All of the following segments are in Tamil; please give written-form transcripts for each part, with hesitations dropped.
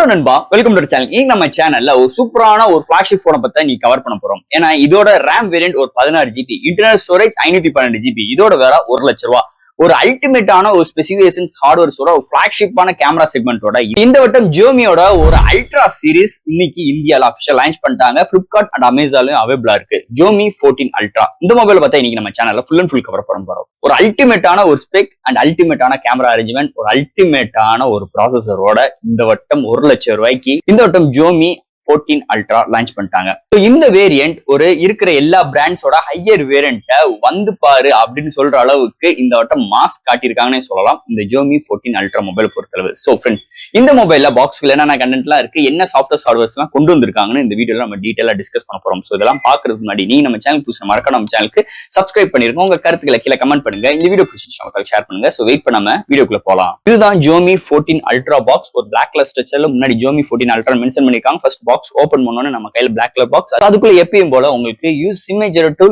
நண்பா, வெல்கம் டு சேனல். இன்னைக்கு நம்ம சேனல்ல ஒரு சூப்பரான ஒரு ஃபிளாக்ஷிப் போனை பத்தி நீ கவர் பண்ண போறோம். ஏன்னா இதோட ரேம் வேரியன்ட் ஒரு 16 GB, இன்டர்னல் ஸ்டோரேஜ் 512 GB, இதோட வேற 1 லட்சம் ரூபாய். ஒரு அல்டிமேட்டான ஒரு ஸ்பெசிஃபிகேஷன்ஸ் ஹார்ட்வேர்ஸோட ஒரு ஃபிளாக்ஷிப்பான கேமரா செக்மெண்டோட இந்த வட்டம் ஜியோமியோட ஒரு அல்ட்ரா சீரிஸ் இன்னைக்கு இந்தியால அபிஷியல் லான்ச் பண்ணிட்டாங்க. பிளிப்கார்ட் அண்ட் அமேசான்லயும் அவைலபிளா இருக்கு. ஜியோமி 14 அல்ட்ரா இந்த மொபைல் பார்த்தா இன்னைக்கு நம்ம சேனல்ல ஃபுல் அண்ட் ஃபுல் கவர் பண்ண போறோம். ஒரு அல்டிமேட்டான ஒரு ஸ்பெக் அண்ட் அல்டிமேட்டான கேமரா அரேஞ்ச்மெண்ட், ஒரு அல்டிமேட்டான ஒரு ப்ராசஸரோட இந்த வட்டம் 1 லட்சம் ரூபாய்க்கு இந்த வட்டம் ஜியோமி 14 அல்ட்ரா லான்ச் பண்ணிட்டாங்க. இந்த வேரியன்ட் ஒரு இருக்கிற எல்லா பிராண்ட்ஸோட ஹையர் வேரியன்ட்ட வந்து பாரு அப்படின்னு சொல்ற அளவுக்கு இந்த வட்டம் மாஸ்க் காட்டியிருக்காங்கன்னு சொல்லலாம் இந்த ஜியோமி 14 அல்ட்ரா மொபைல் பொறுத்தளவு. சோ ஃப்ரெண்ட்ஸ், இந்த மொபைல்ல பாக்ஸ்க்குள்ள என்னென்ன கண்டென்ட்லாம் இருக்கு, என்ன சாஃப்ட்வேர் ஹார்ட்வேர்ஸ் எல்லாம் கொண்டு வந்திருக்காங்கன்னு இந்த வீடியோல நம்ம டீடைலா டிஸ்கஸ் பண்ண போறோம். சோ இதெல்லாம் பாக்குறதுக்கு முன்னாடி நீங்க நம்ம சேனல் புதுசா மறக்காம நம்ம சேனலுக்கு சப்ஸ்கிரைப் பண்ணிருக்கோம். உங்க கருத்துக்களை கீழே கமெண்ட் பண்ணுங்க. இந்த வீடியோ பிடிச்சிருந்தா ஷேர் பண்ணுங்க. சோ வெயிட் பண்ணாம வீடியோக்குள்ள போலாம். இதுதான் ஜியோமி 14 அல்ட்ரா பாக்ஸ். ஒரு பிளாக் கலர் ஸ்ட்ரக்சர்ல முன்னாடி ஜியோமி 14 அல்ட்ரா மென்ஷன் பண்ணிருக்காங்க. ஃபர்ஸ்ட் பாக்ஸ் ஓபன் பண்ணோம்னா நம்ம கையில பிளாக் கலர் பாக்ஸ், அதுக்குள்ள எப்பயும் போல உங்களுக்கு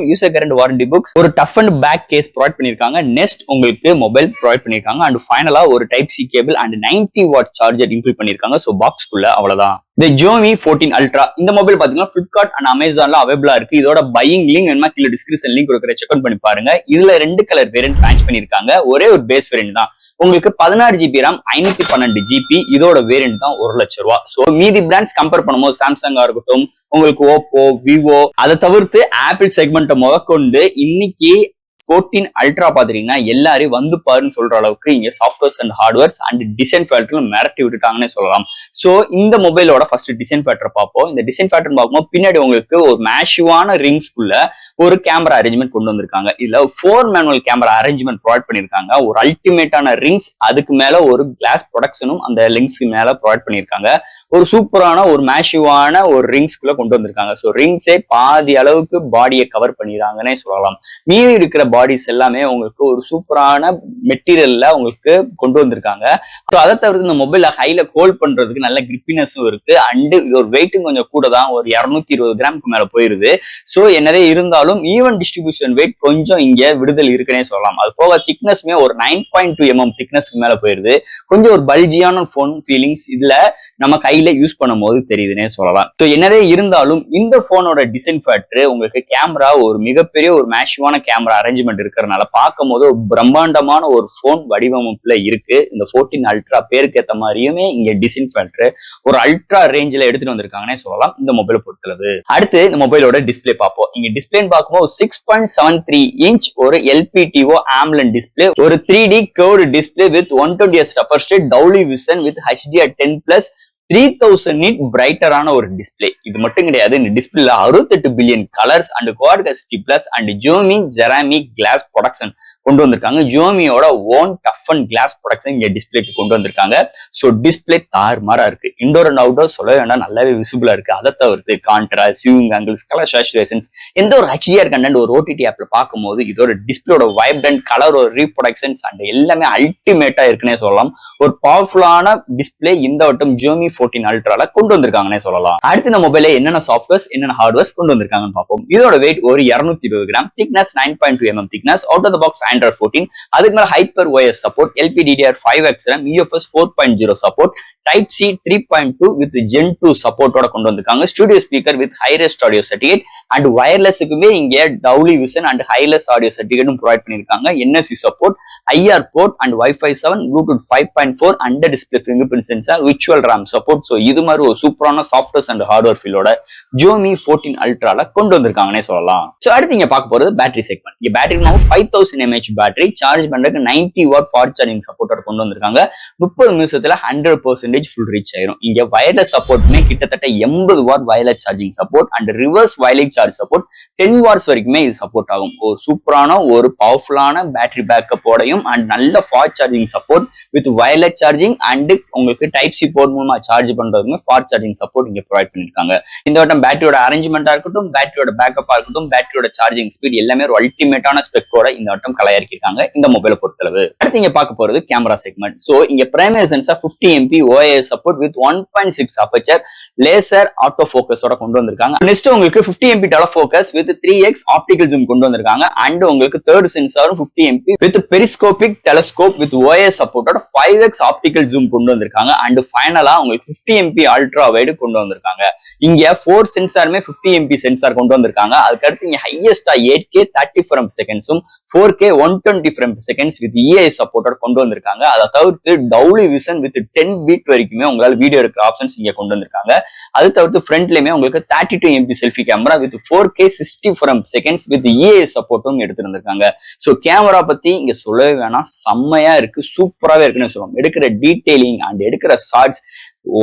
யூசர் கரண்ட் வாரண்டி புக்ஸ், ஒரு tough and back case provide பண்ணிருக்காங்க. நெக்ஸ்ட் உங்களுக்கு மொபைல் ப்ரொவைட் பண்ணிருக்காங்க. அண்ட் ஃபைனலா ஒரு type C cable and 90 watt charger include பண்ணிருக்காங்க. சோ பாக்ஸ்க்குள்ள அவ்வளவுதான். இந்த ஜியோமி 14 அல்ட்ரா இந்த மொபைல் பாத்தீங்கன்னா பிளிப்கார்ட் அண்ட் அமேசான்ல அவைலபிளா இருக்கு. இதோட பையிங் லிங்க் வேணுமா கீழே டிஸ்கிரிப்ஷன் லிங்க் கொடுக்குற செக் அவுட் பண்ணி பாருங்க. இதுல 2 கலர் வேரியன்ட் லான்ச் பண்ணிருக்காங்க. ஒரே ஒரு பேஸ் வேரியன்ட் தான். உங்களுக்கு 16 GB RAM 512 GB, இதோட வேரியன்ட் தான் 1 லட்சம் ரூபாய். சோ மீதி பிராண்ட்ஸ் கம்பேர் பண்ணும்போது சாம்சங்கா இருக்கட்டும், உங்களுக்கு ஓப்போ, விவோ, அதை தவிர்த்து ஆப்பிள் செக்மெண்ட் முதற்கொண்டு இன்னைக்கு 14 அல்ட்ரா பாத்தீங்கன்னா எல்லாரும் வந்து பாருன்னு சொல்ற அளவுக்கு இங்க softwares and hardwares and design ஃபேக்டரும் மிரட்டி விட்டுட்டாங்கன்னு சொல்லலாம். சோ இந்த மொபைலோட ஃபர்ஸ்ட் டிசைன் ஃபேக்டர் பார்ப்போம். இந்த டிசைன் ஃபேக்டர் பார்க்கும்போது பின்னாடி உங்களுக்கு ஒரு மேஷிவான ரிங்ஸ்குள்ள ஒரு கேமரா அரேஞ்ச்மெண்ட் கொண்டு வந்திருக்காங்க. இதுல 4 மேனுவல் கேமரா அரேஞ்ச்மெண்ட் ப்ரொவைட் பண்ணிருக்காங்க. ஒரு அல்டிமேட்டான ரிங்ஸ், அதுக்கு மேல ஒரு கிளாஸ் ப்ரொடக்ஷனும் அந்த லிங்க்ஸ்க்கு மேல ப்ரொவைட் பண்ணிருக்காங்க. ஒரு சூப்பரான ஒரு மேஷிவான ஒரு ரிங்ஸ்குள்ள கொண்டு வந்திருக்காங்க. சோ ரிங்ஸே பாதி அளவுக்கு பாடியை கவர் பண்ணிடுறாங்கன்னே சொல்லலாம். மீதி இருக்கிற பாடிஸ் எல்லாமே உங்களுக்கு ஒரு சூப்பரான மெட்டீரியல்ல உங்களுக்கு கொண்டு வந்திருக்காங்க. அதை தவிர்த்து இந்த மொபைல ஹைல ஹோல்ட் பண்றதுக்கு நல்ல கிரிப்பினஸும் இருக்கு. அண்ட் இது ஒரு வெயிட்டும் கொஞ்சம் கூட தான், ஒரு 220 கிராமுக்கு மேல போயிருது. சோ என்னதே இருந்தாலும் ஈவன் டிஸ்ட்ரிபியூஷன் வெயிட் கொஞ்சம் இங்க விடுதல் இருக்குன்னே சொல்லலாம். அது போக திக்னஸ்மே ஒரு 9.2 mm திக்னஸ்க்கு மேல போயிருது. கொஞ்சம் ஒரு பல்ஜியான போன் ஃபீலிங்ஸ் இதுல நம்ம கையில யூஸ் பண்ணும் போது தெரியுதுன்னே சொல்லலாம். சோ என்னதே இருந்தாலும் இந்த போனோட டிசைன் ஃபேக்டர் உங்களுக்கு கேமரா ஒரு மிகப்பெரிய ஒரு மேஷிவான கேமரா அரேஞ்ச்மெண்ட் இருக்கிறதுனால பார்க்கும் போது ஒரு பிரம்மாண்டமான ஒரு போன் வடிவமைப்புல இருக்கு. இந்த 14 அல்ட்ரா பேருக்கு ஏத்த மாதிரியுமே இங்க டிசைன் ஃபேக்டர் ஒரு அல்ட்ரா ரேஞ்சில எடுத்துட்டு வந்திருக்காங்கன்னே சொல்லலாம் இந்த மொபைலை பொறுத்தளவு. அடுத்து இந்த மொபைலோட டிஸ்பிளே பார்ப்போம். இங்க டிஸ்பிளேன்னு பார்க்கும்போது 6.73 இன்ச் ஒரு LPTO AMOLED டிஸ்பிளே, ஒரு 3D curved display with 120Hz upper state Dolby Vision with HDR10+ 3000 nit பிரைட்டரான ஒரு டிஸ்பிளே. இது மட்டும் கிடையாது, இந்த டிஸ்பிளேல 68 billion colours and quad HT+ and Xiaomi ceramic glass protection கொண்டு வந்திருக்காங்க. ஜியோமியோட own tough and glass protection இங்க டிஸ்பிளேக்கு கொண்டு வந்திருக்காங்க. சோ டிஸ்பிளே தாறுமாறா இருக்கு. இன்டோர் அண்ட் அவுட்டோர் சொல்ல வேண்டாம், நல்லாவே விசிபிளா இருக்கு. அதை தவிர்த்து contrast, viewing angles, colour saturations, எந்த ஒரு HDR கண்டென்ட் ஒரு OTT ஆப்ல பார்க்கும்போது இதோட டிஸ்பிளேயோட வைப்ரண்ட் கலர், ஒரு ரீப்ரொடக்ஷன்ஸ் அண்ட் எல்லாமே அல்டிமேட்டா இருக்குன்னே சொல்லலாம். ஒரு பவர்ஃபுல்லான டிஸ்பிளே இந்த வட்டம் ஜியோமி 14 அல்ட்ரால கொண்டு வந்திருக்காங்கன்னே சொல்லலாம். அடுத்து இந்த மொபைல என்னென்ன சாஃப்ட்வேர்ஸ் என்னென்ன ஹார்ட்வேர்ஸ் கொண்டு வந்திருக்காங்கன்னு பார்ப்போம். இதோட வெயிட் ஒரு 220 gram, thickness 9.2 mm thickness, out of the box Android 14, அதுக்கு மேல hyper OS support, LPDDR5X RAM, UFS 4.0 support, Type C 3.2 with Gen 2 சப்போர்ட்டோட கொண்டு வந்திருக்காங்க. Studio speaker with hires audio certificate and வயர்லெஸ்க்குமே இங்க Dolby Vision and hires audio சர்டிஃபிகேட்டும் ப்ரொவைட் பண்ணிருக்காங்க. NFC support, IR port and Wi-Fi 7, Bluetooth 5.4, under display finger print sensor, virtual RAM support. So இது மாதிரி ஒரு சூப்பரான சாஃப்ட்வேர்ஸ் அண்ட் ஹார்ட்வேர் ஃபீலோட ஜியோமி 14 அல்ட்ரால கொண்டு வந்திருக்காங்கன்னே சொல்லலாம். சோ அடுத்து இங்க பார்க்க போறது பேட்டரி செக்மெண்ட். இங்க பேட்டரி 5000 mAh பேட்டரி, சார்ஜ் பண்றதுக்கு 90 வாட் ஃபாஸ்ட் சார்ஜிங் சப்போர்ட்டோட கொண்டு வந்திருக்காங்க. 30 நிமிஷத்துல 100% ஃபுல் ரீச் ஆயிரும். இங்க வயர்லெஸ் சப்போர்ட்மே கிட்டத்தட்ட 80 watt wireless charging support and reverse wireless charge support 10 watts வரைக்குமே இது சப்போர்ட் ஆகும். ஒரு சூப்பரான ஒரு பவர்ஃபுல்லான பேட்டரி பேக்கப்போடையும் அண்ட் நல்ல fast charging support with wireless charging and உங்களுக்கு டைப் சி போர்ட் மூலமா சார்ஜ் பண்றதுமே ஃபாஸ்ட் சார்ஜிங் சப்போர்ட் இங்க ப்ரொவைட் பண்ணிருக்காங்க. இந்த வட்டம் பேட்டரியோட அரேஞ்ச்மெண்டா இருக்கட்டும், பேட்டரியோட பேக்கப்பா இருக்கட்டும், பேட்டரியோட சார்ஜிங் ஸ்பீட் எல்லாமே ஒரு அல்டிமேட்டான ஸ்பெக்கோட இந்த வட்டம் கலையாக்கிருக்காங்க இந்த மொபைலை பொறுத்தளவு. அடுத்து இங்க பார்க்க போறது கேமரா செக்மெண்ட். சோ இங்க primary sensor 50 MP OIS OIS support with 1.6 aperture laser auto போக்கஸோட கொண்டு வந்திருக்காங்க. நெக்ஸ்ட் உங்களுக்கு 50 MP tele focus with 3x optical zoom கொண்டு வந்திருக்காங்க. அண்ட் உங்களுக்கு தேர்ட் சென்சாரும் 50 MP with periscopic telescope with OIS சப்போர்ட்டோட 5x ஆப்டிகல் ஜூம் கொண்டு வந்திருக்காங்க. அண்ட் ஃபைனலா உங்களுக்கு 50 MP அல்ட்ரா வைடு கொண்டு வந்திருக்காங்க. இங்க 4 சென்சாருமே 50 MP சென்சார் கொண்டு வந்திருக்காங்க. அதுக்கடுத்து இங்க ஹையஸ்டா 8K 30 ஃப்ரேம் செகண்ட்ஸும் 4K 120 frame seconds with EIS சப்போர்ட்டோட கொண்டு வந்திருக்காங்க. அதை தவிர்த்து டவுலி விஷன் வித் 10 பீட் வரைக்குமே உங்களால வீடியோ எடுக்கிற ஆப்ஷன்ஸ் இங்க கொண்டு வந்திருக்காங்க. அது தவிர்த்து ஃப்ரண்ட்லயுமே உங்களுக்கு 32 MP selfie camera with 4K 60 frame seconds with EIS சப்போர்ட்டும் எடுத்துட்டு வந்திருக்காங்க. சோ கேமரா பத்தி இங்க சொல்லவே வேணாம், செம்மையா இருக்கு, சூப்பராவே இருக்குன்னு சொல்லுவோம். எடுக்கிற டீடைலிங் அண்ட் எடுக்கிற ஷார்ட்ஸ்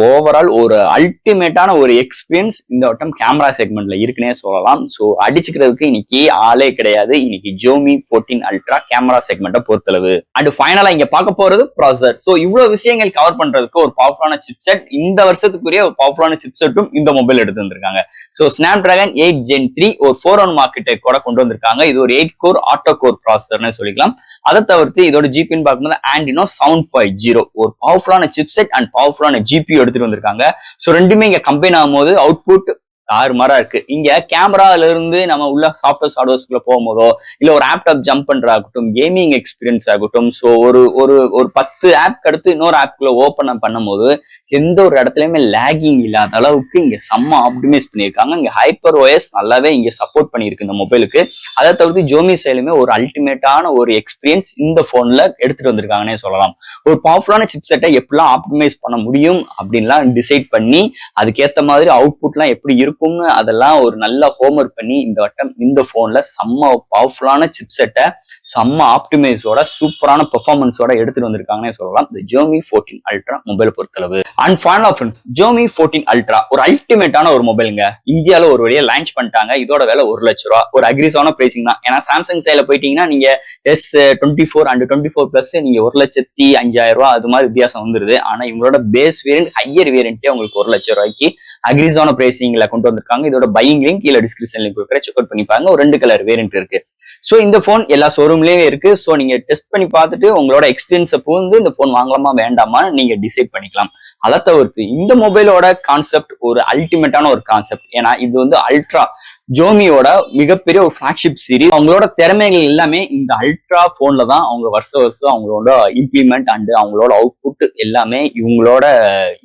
ஓவரால் ஒரு அல்டிமேட்டான ஒரு எக்ஸ்பீரியன்ஸ் இந்த வட்டம் கேமரா செக்மெண்ட்ல இருக்குன்னே சொல்லலாம். சோ அடிச்சுக்கிறதுக்கு இன்னைக்கு ஆளே கிடையாது இன்னைக்கு Xiaomi 14 Ultra கேமரா செக்மெண்ட்டை பொறுத்தளவு. அண்ட் ஃபைனலா இங்க பார்க்க போறது ப்ராசஸர். சோ இவ்வளவு விஷயங்கள் கவர் பண்றதுக்கு ஒரு பவர்ஃபுல்லான சிப்செட், இந்த வருஷத்துக்குரிய ஒரு பவர்ஃபுல்லான சிப்செட்டும் இந்த மொபைல் எடுத்து வந்திருக்காங்க. சோ Snapdragon 8 Gen 3 ஒரு 4 ஆர்கிடெக்ட் கூட கொண்டு வந்திருக்காங்க. இது ஒரு 8 கோர் ஆட்டோ கோர் ப்ராசஸர்னு சொல்லிக்கலாம். அதை தவிர்த்து இதோட ஜிபின்னு பார்க்கும்போது Adreno 750 ஒரு பவர்ஃபுல்லான சிப்செட் அண்ட் பவர்ஃபுல்லான ஜிபி எடுத்துட்டு வந்திருக்காங்க. சோ ரெண்டுமே இங்க கம்பைன் ஆகும்போது அவுட்புட் தாறுமாறா இருக்கு. இங்க கேமரால இருந்து நம்ம உள்ள சாஃப்ட்வேர் ஹார்ட்வேர்ஸ்குள்ள போகும்போதோ இல்ல ஒரு ஆப்டாப் ஜம்ப் பண்றதாகட்டும், கேமிங் எக்ஸ்பீரியன்ஸ் ஆகட்டும், சோ ஒரு ஒரு ஒரு 10 ஆப் அடுத்து இன்னொரு ஆப்குள்ள ஓபன் பண்ணும்போது எந்த ஒரு இடத்துலயுமே லேகிங் இல்லாத அளவுக்கு இங்க செம்ம ஆப்டிமைஸ் பண்ணியிருக்காங்க. இங்க ஹைப்பர் OS நல்லாவே இங்க சப்போர்ட் பண்ணியிருக்கு இந்த மொபைலுக்கு. அதை தவிர்த்து Xiaomi சைடுமே ஒரு அல்டிமேட்டான ஒரு எக்ஸ்பீரியன்ஸ் இந்த போன்ல எடுத்துட்டு வந்திருக்காங்கன்னே சொல்லலாம். ஒரு பவர்ஃபுல்லான சிப்செட்டை எப்படிலாம் ஆப்டிமைஸ் பண்ண முடியும் அப்படின்லாம் டிசைட் பண்ணி அதுக்கேற்ற மாதிரி அவுட்புட்லாம் எப்படி இருக்கும்னு அதெல்லாம் ஒரு நல்ல ஹோம்ஒர்க் பண்ணி இந்த வட்டம் இந்த போன்ல செம்ம பவர்ஃபுல்லான சிப்செட்டை செம்ம ஆப்டிமைஸோட சூப்பரான பெர்ஃபார்மன்ஸோட எடுத்துட்டு வந்திருக்காங்கன்னு சொல்லலாம் இந்த Xiaomi 14 Ultra மொபைல் பொறுத்தளவு. அண்ட் ஃபைனலா ஃப்ரெண்ட்ஸ், Xiaomi 14 Ultra ஒரு அல்டிமேட்டான ஒரு மொபைலுங்க. இந்தியால ஒரு வழியா லான்ச் பண்ணிட்டாங்க. இதோட விலை 1 லட்ச ரூபா. ஒரு அக்ரிஸான பிரைசிங் தான். ஏன்னா சாம்சங் சைட்ல போயிட்டீங்கன்னா நீங்க S24 அண்ட் 24 பிளஸ் நீங்க 1,05,000 ரூபாய் அது மாதிரி வித்தியாசம் வந்துருது. ஆனா இவங்களோட பேஸ் வேரியன்ட் ஹையர் வேரியன்ட்டே உங்களுக்கு 1 லட்ச ரூபாய்க்கு அக்ரிஸான பிரைசிங்ல கொண்டு வந்திருக்காங்க. இதோட பையிங் லிங்க் கீழே டிஸ்கிரிப்ஷன் லிங்க் கொடுக்குற செக் அவுட் பண்ணிப்பாங்க. ஒரு 2 கலர் வேரியன்ட் இருக்கு. சோ இந்த போன் எல்லா ஷோரூம்லயே இருக்கு. சோ நீங்க டெஸ்ட் பண்ணி பார்த்துட்டு உங்களோட எக்ஸ்பீரியன்ஸை புரிந்து இந்த போன் வாங்கலாமா வேண்டாமா நீங்க டிசைட் பண்ணிக்கலாம். அதை தவிர்த்து இந்த மொபைலோட கான்செப்ட் ஒரு அல்டிமேட்டான ஒரு கான்செப்ட். ஏன்னா இது வந்து அல்ட்ரா Xiaomiயோட மிகப்பெரிய ஒரு ஃபிளாக்ஷிப் சீரிஸ். அவங்களோட திறமைகள் எல்லாமே இந்த அல்ட்ரா போன்ல தான் அவங்க வருஷம் அவங்களோட இம்ப்ளிமெண்ட் அண்ட் அவங்களோட அவுட்புட் எல்லாமே இவங்களோட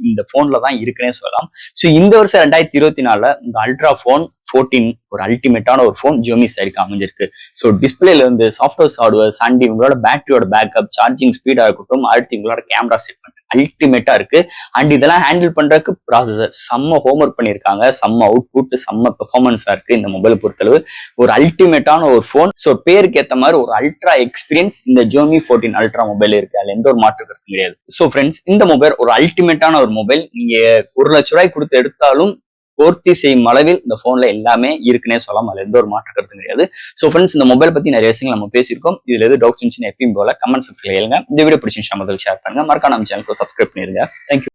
இந்த போன்ல தான் இருக்குன்னே சொல்லலாம். சோ இந்த வருஷம் 2024 இந்த அல்ட்ரா போன் 14 ஒரு அல்டிமேட்டான ஒரு போன் Xiaomi சைடுக்கு அமைஞ்சிருக்கு. ஸோ டிஸ்பிளேல இருந்து சாஃப்ட்வேர் ஹார்ட்வேர்ஸ் அண்ட் இவங்களோட பேட்டரியோட பேக்கப், சார்ஜிங் ஸ்பீடா இருக்கட்டும், அடுத்து இவங்களோட கேமரா செக்மெண்ட் அல்டிமேட்டா இருக்கு. அண்ட் இதெல்லாம் ஹேண்டில் பண்றதுக்கு ப்ராசஸர் செம்ம ஹோம்ஒர்க் பண்ணியிருக்காங்க. செம்ம அவுட்புட், செம்ம பெர்ஃபார்மன்ஸா இருக்கு இந்த மொபைல் பொறுத்தளவு. ஒரு அல்டிமேட்டான ஒரு போன். ஸோ பேருக்கு ஏற்ற மாதிரி ஒரு அல்ட்ரா எக்ஸ்பீரியன்ஸ் இந்த Xiaomi 14 Ultra மொபைல் இருக்கு. அதுல எந்த ஒரு மாற்று கருத்து கிடையாது. ஸோ ஃப்ரெண்ட்ஸ், இந்த மொபைல் ஒரு அல்டிமேட்டான ஒரு மொபைல். நீங்க 1 லட்ச ரூபாய் கொடுத்து எடுத்தாலும் பூர்த்தி செய்யும் அளவில் இந்த போன்ல எல்லாமே இருக்குன்னே சொல்லலாம். அதுல எந்த ஒரு மாற்று கருத்தும் கிடையாது. சோ ஃப்ரெண்ட்ஸ், இந்த மொபைல் பத்தி நிறைய விஷயங்கள் நம்ம பேசியிருக்கோம். இதுல எது டவுட்ஸ் இருந்துச்சுன்னு எப்பயும் போல கமெண்ட் செக்ஷன்ல கேளுங்க. இந்த வீடியோ பிடிச்சிருந்துச்சு முதல்ல ஷேர் பண்ணுங்க. மறக்காம நம்ம சேனலுக்கு சப்ஸ்கிரைப் பண்ணிருங்க. தேங்க்யூ.